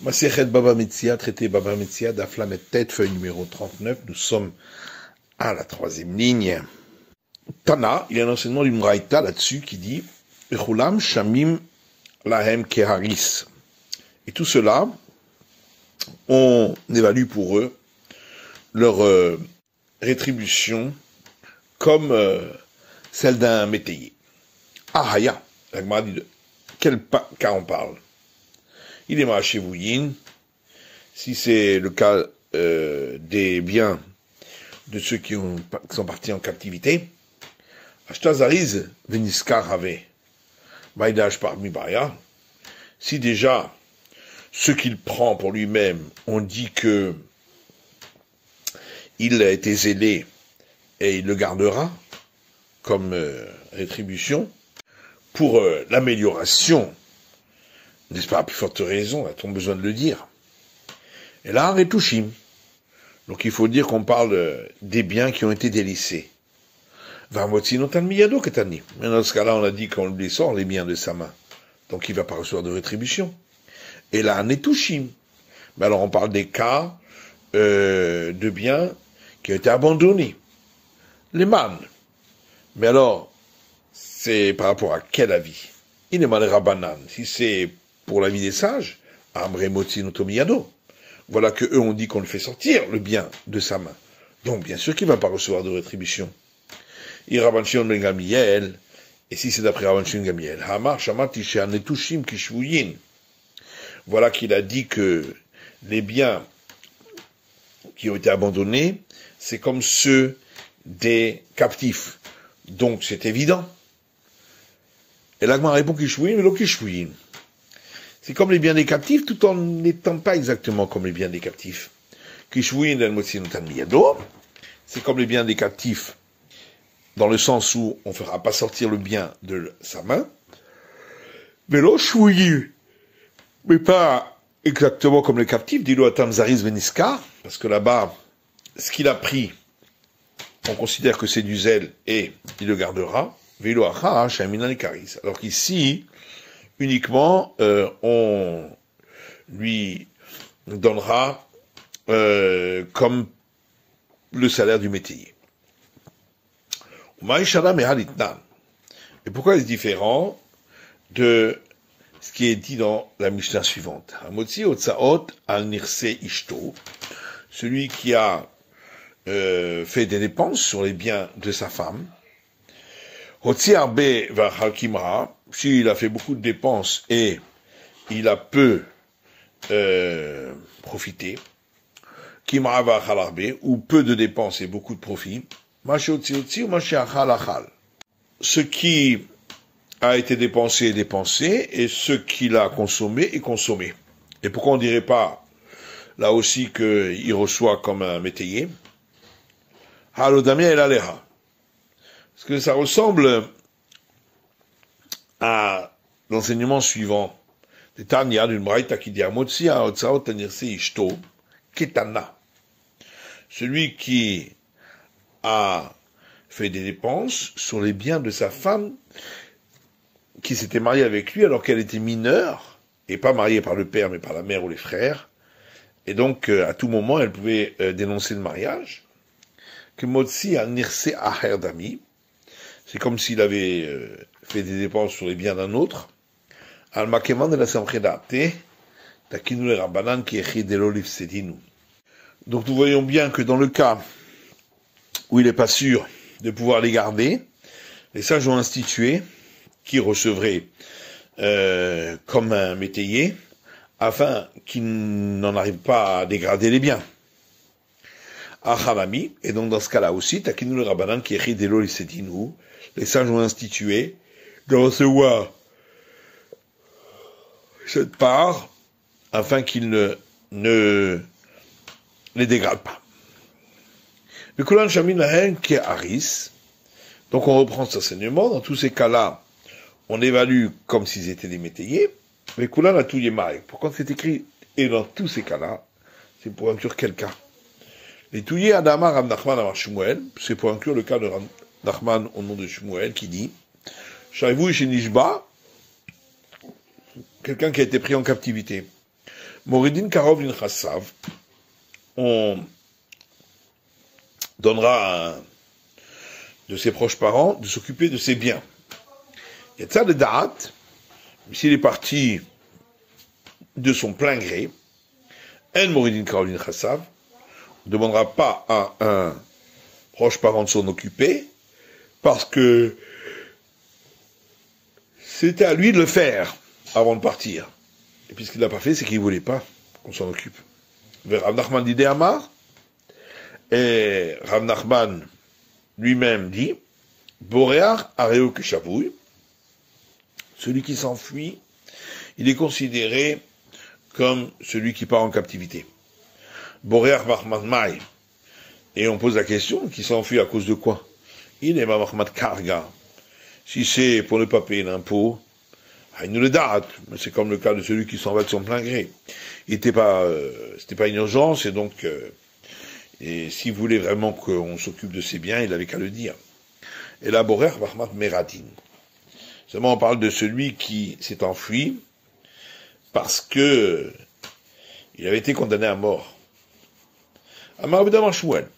Masechet Baba Metzia, traité Baba Metzia, d'Aflamet Tête, feuille numéro 39. Nous sommes à la troisième ligne. Tana, il y a un enseignement du Mraïta là-dessus qui dit Echulam Shamim Lahem Keharis. Et tout cela, on évalue pour eux leur rétribution comme celle d'un métayer. Ahaya, la Gemara dit de quel cas on parle? Il est Ma'achevouyin, si c'est le cas des biens de ceux qui sont partis en captivité. Ashtazariz veniskar have, Baïdaj parmi Baya. Si déjà, ce qu'il prend pour lui-même, on dit que il a été zélé et il le gardera comme rétribution pour l'amélioration, n'est-ce pas, à plus forte raison, a-t-on besoin de le dire. Et là, Retouchim. Donc il faut dire qu'on parle des biens qui ont été délaissés. Varmotinotan miyado ketani. Mais dans ce cas-là, on a dit qu'on lui sort les biens de sa main. Donc il ne va pas recevoir de rétribution. Et là, Netouchim. Mais alors on parle des cas de biens qui ont été abandonnés. Les man. Mais alors, c'est par rapport à quel avis? Il est mal rabanan. Si c'est pour l'avis des sages, Amre Motinotomiyado. Voilà que eux ont dit qu'on le fait sortir, le bien de sa main. Donc, bien sûr qu'il ne va pas recevoir de rétribution. Et Rabban ben Gamiel, et si c'est d'après Rabban ben Gamiel, Hamar Shamati She'anetushim Kishvuyin. Voilà qu'il a dit que les biens qui ont été abandonnés, c'est comme ceux des captifs. Donc, c'est évident. Et l'Agma répond Kishvuyin, mais le Kishvuyin. C'est comme les biens des captifs, tout en n'étant pas exactement comme les biens des captifs. Kishvuyin el motzinotan miyado, c'est comme les biens des captifs, dans le sens où on ne fera pas sortir le bien de sa main. Mais lo shvuyin, mais pas exactement comme les captifs, dit-le à Tamzariz Veniskar, parce que là-bas, ce qu'il a pris, on considère que c'est du zèle et il le gardera. Velo acha shaminan ekaris. Alors qu'ici, uniquement, on lui donnera comme le salaire du métayer. Et pourquoi est-ce différent de ce qui est dit dans la Mishnah suivante? Celui qui a fait des dépenses sur les biens de sa femme, s'il a fait beaucoup de dépenses et il a peu profité, ou peu de dépenses et beaucoup de profit, ce qui a été dépensé est dépensé, et ce qu'il a consommé est consommé. Et pourquoi on ne dirait pas, là aussi, qu'il reçoit comme un métayer? Halodamia et l'aleha. Parce que ça ressemble à l'enseignement suivant. Des Tanya d'une braïta qui dit Amotsia otsaot tanirse ishto ketana. Celui qui a fait des dépenses sur les biens de sa femme qui s'était mariée avec lui alors qu'elle était mineure et pas mariée par le père mais par la mère ou les frères. Et donc à tout moment elle pouvait dénoncer le mariage. Que Motsi a nirse aher dami. C'est comme s'il avait fait des dépenses sur les biens d'un autre. Al-Makeman de la Samkhedate, Takinu le Rabbanan qui écrit de l'olive sedinu. Donc nous voyons bien que dans le cas où il n'est pas sûr de pouvoir les garder, les sages ont institué qui recevrait comme un métayer, afin qu'il n'en arrive pas à dégrader les biens. Achalami, et donc dans ce cas-là aussi, Takinu le Rabbanan qui écrit de l'olive sedinu, les sages ont institué de recevoir cette part afin qu'il ne les dégrade pas. Le Kulan Shamin Lahen qui est Haris. Donc on reprend cet enseignement. Dans tous ces cas-là, on évalue comme s'ils étaient des métayers. Mais Kulan a tout yémaï. Pourquoi c'est écrit et dans tous ces cas-là, c'est pour inclure quel cas? Les touillés Adama Rav Nachman Amar Shmuel, c'est pour inclure le cas de Rav Nachman au nom de Shmuel qui dit Shaivou chez Nishba, quelqu'un qui a été pris en captivité. Moridin Karov in Chassav, on donnera à un de ses proches parents de s'occuper de ses biens. Et ça, le da'at, s'il est parti de son plein gré, un Moridin Karov in Chassav, on ne demandera pas à un proche parent de s'en occuper, parce que c'était à lui de le faire avant de partir. Et puis ce qu'il n'a pas fait, c'est qu'il ne voulait pas qu'on s'en occupe. Rav Nachman dit Amar, et Rav Nachman lui-même dit, Boréar areo keshavouy, celui qui s'enfuit, il est considéré comme celui qui part en captivité. Boréar Mahmad Maï. Et on pose la question, qui s'enfuit à cause de quoi? Il est Mahmad Karga. Si c'est pour ne pas payer l'impôt, il nous le date, mais c'est comme le cas de celui qui s'en va de son plein gré. C'était pas une urgence, et donc, et s'il voulait vraiment qu'on s'occupe de ses biens, il avait qu'à le dire. Et là, Borer, Mahmat Meradin. Seulement, on parle de celui qui s'est enfui, parce que il avait été condamné à mort. Amar Abdamar Shmuel.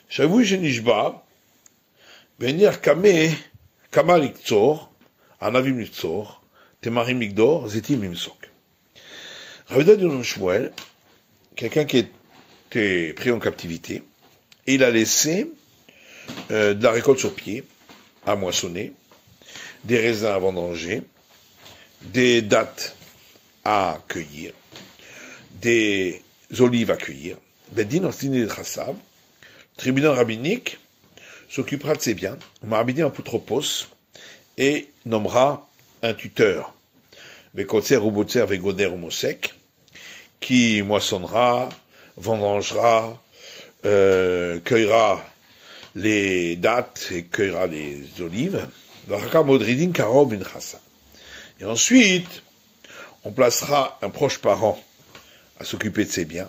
J'avoue, je nishba, venir Kamal Iktsor, Anavim Iktsor, Temarim Migdor, Zetim Imsok. Ravida de Shmuel, quelqu'un qui était pris en captivité, et il a laissé de la récolte sur pied, à moissonner, des raisins à vendanger, des dattes à cueillir, des olives à cueillir. Bedin Orstini de Chassav, tribunal rabbinique, s'occupera de ses biens, Ma'abidi Apotropos, et nommera un tuteur, Vekotser ou Botser Vegoder ou Mosek, qui moissonnera, vendangera, cueillera les dattes et cueillera les olives, et ensuite, on placera un proche parent à s'occuper de ses biens.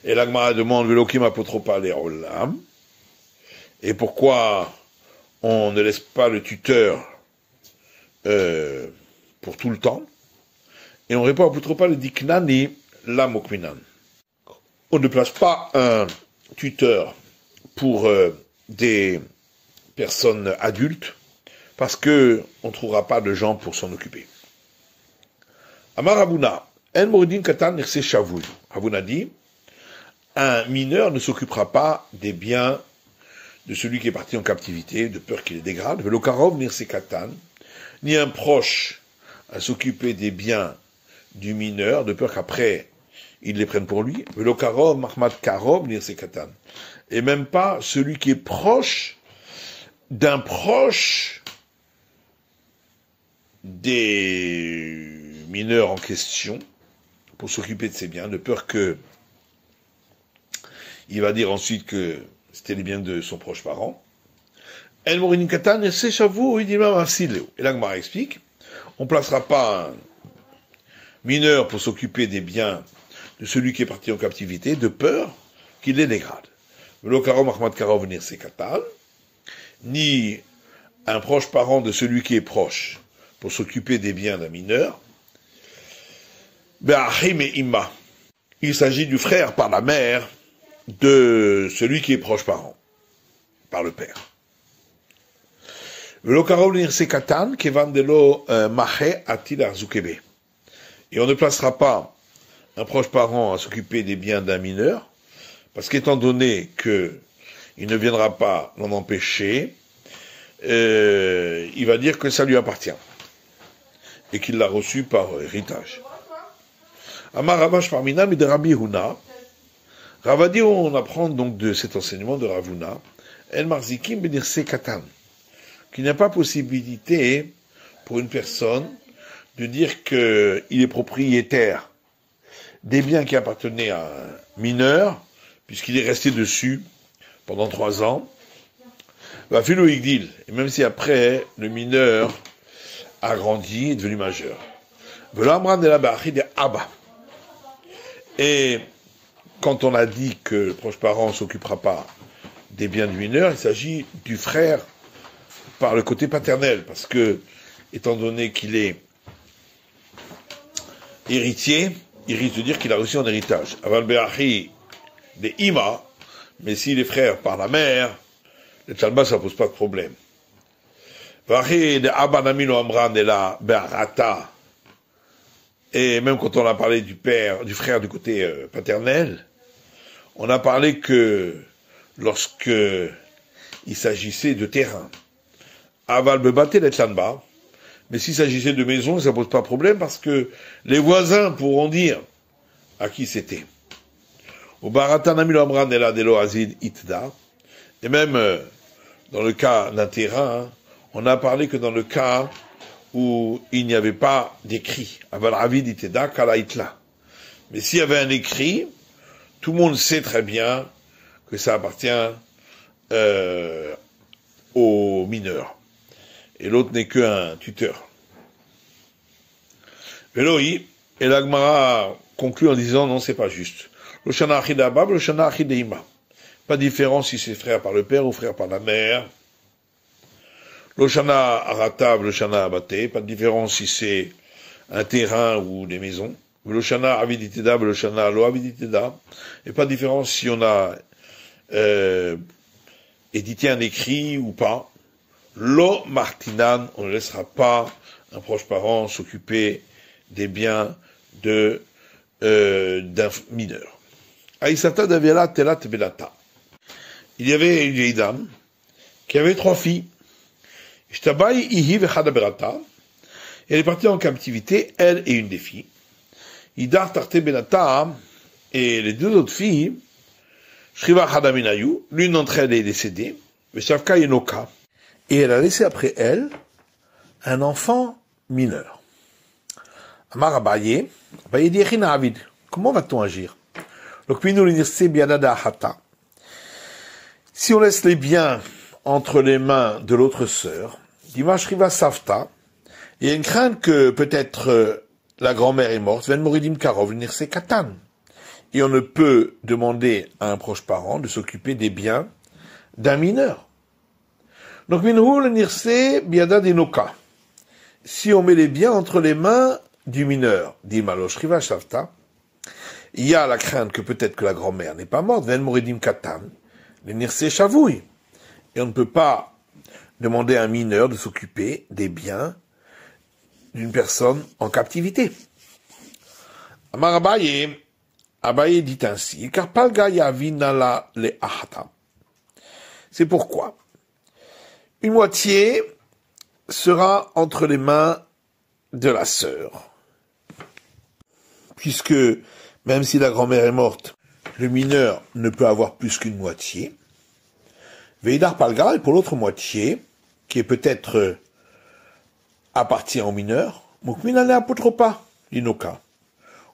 Et l'Agmara demande Velokim apotropa le'olam. Et pourquoi on ne laisse pas le tuteur pour tout le temps? Et on répond apotropa le diknani la mokminan. On ne place pas un tuteur pour des personnes adultes parce que on ne trouvera pas de gens pour s'en occuper. Amar Abuna, en moridin katan nirse shavui. Abuna dit, un mineur ne s'occupera pas des biens de celui qui est parti en captivité, de peur qu'il les dégrade. Velokarov nirse katan, ni un proche à s'occuper des biens du mineur, de peur qu'après il les prenne pour lui. Velokarov mahmad karov nirse katan. Et même pas celui qui est proche d'un proche des mineurs en question pour s'occuper de ses biens, de peur que il va dire ensuite que c'était les biens de son proche parent. El Morini Katan, c'est Chavou, il dit même un Sileo. Et là, Gmara explique, on ne placera pas un mineur pour s'occuper des biens de celui qui est parti en captivité, de peur qu'il les dégrade. Velokarom Ahmad Karov venir c'est Katan, ni un proche parent de celui qui est proche pour s'occuper des biens d'un mineur. Be'achim et Imma. Il s'agit du frère par la mère de celui qui est proche parent, par le père. Et on ne placera pas un proche parent à s'occuper des biens d'un mineur, parce qu'étant donné que il ne viendra pas l'en empêcher, il va dire que ça lui appartient, et qu'il l'a reçu par héritage. Amar Ravash Parminam et de Rabbi Huna. Ravadi, on apprend donc de cet enseignement de Ravuna, El Marzikim Benirse Katan, qu'il n'y a pas possibilité pour une personne de dire qu'il est propriétaire des biens qui appartenaient à un mineur, puisqu'il est resté dessus pendant 3 ans. Va Philo Igdil, et même si après le mineur a grandi, est devenu majeur. Velamran de la Bachi de Abba. Et quand on a dit que le proche parent ne s'occupera pas des biens du mineur, il s'agit du frère par le côté paternel, parce que, étant donné qu'il est héritier, il risque de dire qu'il a reçu en héritage. Aval be'achi de ima, mais s'il est frère par la mère, le tchalba, ça pose pas de problème. V'achi de abba namino amran de la be'arata, et même quand on a parlé du père, du frère du côté paternel, on a parlé que lorsque il s'agissait de terrain, aval bebaté le tchalba, mais s'il s'agissait de maison, ça pose pas de problème parce que les voisins pourront dire à qui c'était. Au baratanamilo amran ela delo azid itda. Et même dans le cas d'un terrain, on a parlé que dans le cas où il n'y avait pas d'écrit, aval avid itda kala itla. Mais s'il y avait un écrit, tout le monde sait très bien que ça appartient aux mineurs. Et l'autre n'est qu'un tuteur. Veloi, et l'Agmara conclut en disant non, c'est pas juste. Le shana achid abab, le shana achid deima. Pas de différence si c'est frère par le père ou frère par la mère. Le shana aratab, le shana abaté. Pas de différence si c'est un terrain ou des maisons. Le shana aviditeda, le shana lo aviditeda. Et pas de différence si on a édité un écrit ou pas. Lo martinan, on ne laissera pas un proche parent s'occuper des biens d'un mineur. Aïsata davela telat belata. Il y avait une vieille dame qui avait 3 filles. Ishtabai ihi vechada berata. Elle est partie en captivité, elle et une des filles. Idar tarte benata, et les 2 autres filles, Shriva hadaminayu, l'une d'entre elles est décédée, Veshavka yenoka. Et elle a laissé après elle un enfant mineur. Amar Abaye, Abaye dit Echina Avid, comment va-t-on agir? Si on laisse les biens entre les mains de l'autre sœur, Dimash Riva Savta, il y a une crainte que peut-être la grand-mère est morte, Ven Moridim Karov, l'Nirse Katan. Et on ne peut demander à un proche parent de s'occuper des biens d'un mineur. Donc, minhu le nirse biada denoka. Si on met les biens entre les mains du mineur, dit Malosh Riva Shavta, il y a la crainte que peut-être que la grand-mère n'est pas morte, ven moridim katan, le nirse shavouille. Et on ne peut pas demander à un mineur de s'occuper des biens d'une personne en captivité. Amar Abaye, Abaye dit ainsi, car palga yavinala le ahata. C'est pourquoi une moitié sera entre les mains de la sœur. Puisque, même si la grand-mère est morte, le mineur ne peut avoir plus qu'une moitié. Veidar palga, et pour l'autre moitié, qui est peut-être appartient au mineur, mukminane apotropa, l'inoka.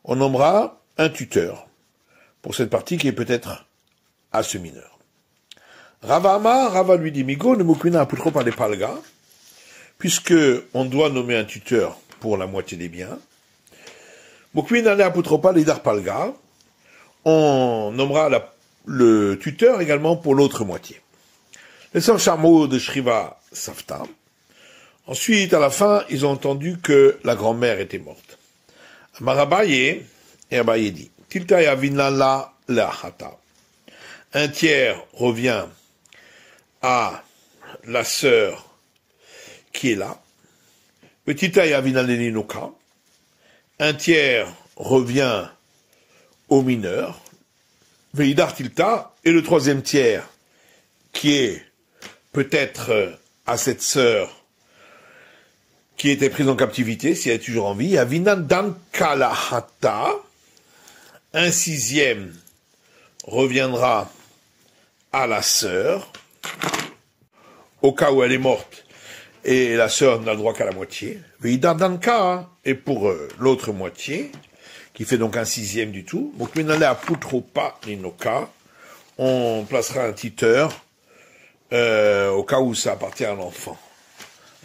On nommera un tuteur pour cette partie qui est peut-être à ce mineur. Rava lui dit, Migo ne mukmina apotropa les palga, puisque on doit nommer un tuteur pour la moitié des biens. Mukminane apotropa l'idar palga, on nommera le tuteur également pour l'autre moitié. Les sœurs Charmot de Shriva Savta. Ensuite, à la fin, ils ont entendu que la grand-mère était morte. Amar Abaye, et Abaye dit, Tilta yavinala lahata. Un tiers revient à la sœur qui est là. Petita yavinalelinoka. Un tiers revient au mineur. Veidar tilta. Et le troisième tiers, qui est peut-être à cette sœur qui était prise en captivité, si elle est toujours en vie, Avinan dan kalahata, un sixième reviendra à la sœur, au cas où elle est morte, et la sœur n'a le droit qu'à la moitié, Veidar dan ka, et pour l'autre moitié, qui fait donc un sixième du tout, donc minale aputropa ninoka, on placera un titeur, au cas où ça appartient à l'enfant.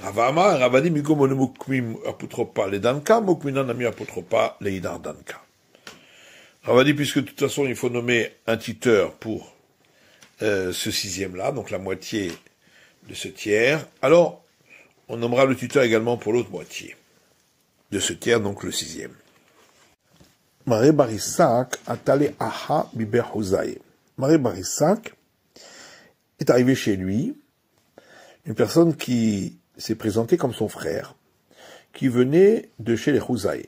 Ravama, Ravadi, Miko monomukmim aputropa le danka, mukmina nami aputropa le idar danka. Ravadi, puisque de toute façon il faut nommer un tuteur pour ce sixième-là, donc la moitié de ce tiers, alors on nommera le tuteur également pour l'autre moitié de ce tiers, donc le sixième. Maré Barissak atale aha biber Houzaï. Maré Barissak est arrivé chez lui une personne qui s'est présentée comme son frère, qui venait de chez les Houzaï.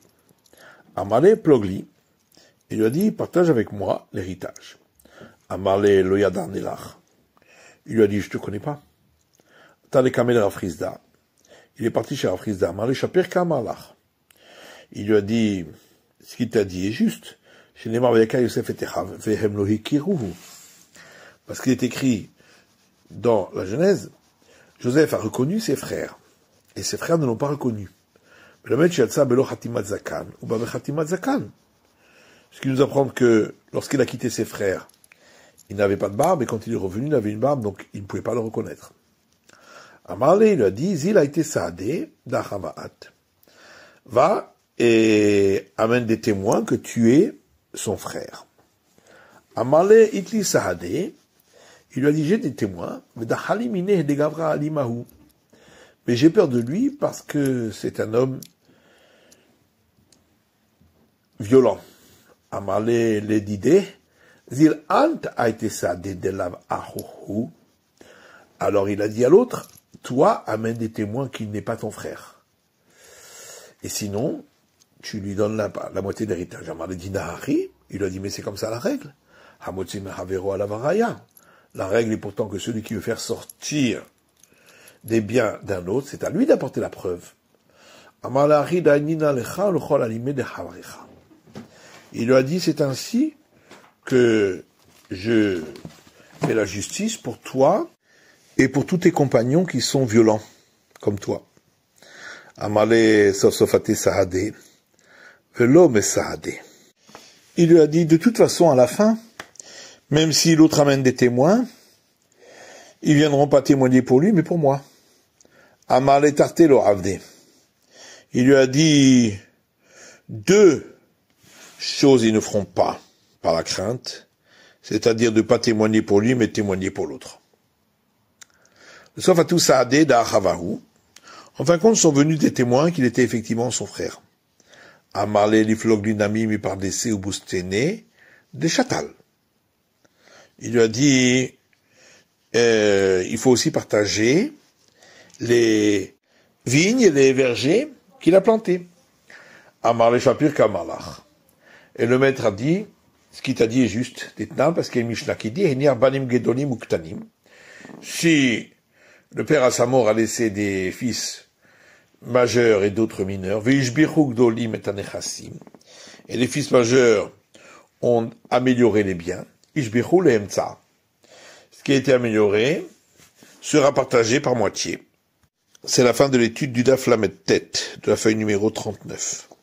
Amalé Plogli, il lui a dit, partage avec moi l'héritage. Amalé Loyadar Nelach. Il lui a dit, je te connais pas. Tale Kamel Rafrizda. Il est parti chez Rafrizda. Amalé Shapir Kamalach. Il lui a dit, ce qu'il t'a dit est juste. Parce qu'il est écrit dans la Genèse, Joseph a reconnu ses frères, et ses frères ne l'ont pas reconnu. Ce qui nous apprend que lorsqu'il a quitté ses frères, il n'avait pas de barbe, et quand il est revenu, il avait une barbe, donc il ne pouvait pas le reconnaître. Amarlé, il lui a dit, Zil a été saadé d'Achamaat. Va et amène des témoins que tu es son frère. Amarlé itli saadé, il lui a dit, j'ai des témoins, mais j'ai peur de lui parce que c'est un homme violent. Amalé les didé, zil ant a été saadé de la ahuhu. Alors il a dit à l'autre, toi amène des témoins qu'il n'est pas ton frère. Et sinon, tu lui donnes la moitié d'héritage. Amalé dit Nahari, il lui a dit, mais c'est comme ça la règle. Hamotzi mehavero alavaraya. La règle est pourtant que celui qui veut faire sortir des biens d'un autre, c'est à lui d'apporter la preuve. Il lui a dit, c'est ainsi que je fais la justice pour toi et pour tous tes compagnons qui sont violents, comme toi. Amalé sofate sahade, velo me sahade. Il lui a dit, de toute façon, à la fin, même si l'autre amène des témoins, ils viendront pas témoigner pour lui, mais pour moi. Amalé tartelo avde. Il lui a dit, deux choses ils ne feront pas par la crainte, c'est-à-dire de ne pas témoigner pour lui, mais témoigner pour l'autre. Sauf à tout saadé d'Achavahu. En fin de compte, sont venus des témoins qu'il était effectivement son frère. Amalé liflog lunami mi par des ou bousténé des chatal. Il lui a dit, il faut aussi partager les vignes et les vergers qu'il a plantés. Amar le Shapir Kamalach. Et le maître a dit, ce qu'il t'a dit est juste, parce qu'il y a une Mishnah qui dit, si le père à sa mort a laissé des fils majeurs et d'autres mineurs, et les fils majeurs ont amélioré les biens, ce qui a été amélioré sera partagé par moitié. C'est la fin de l'étude du Daf Lamed Tet, de la feuille numéro 39.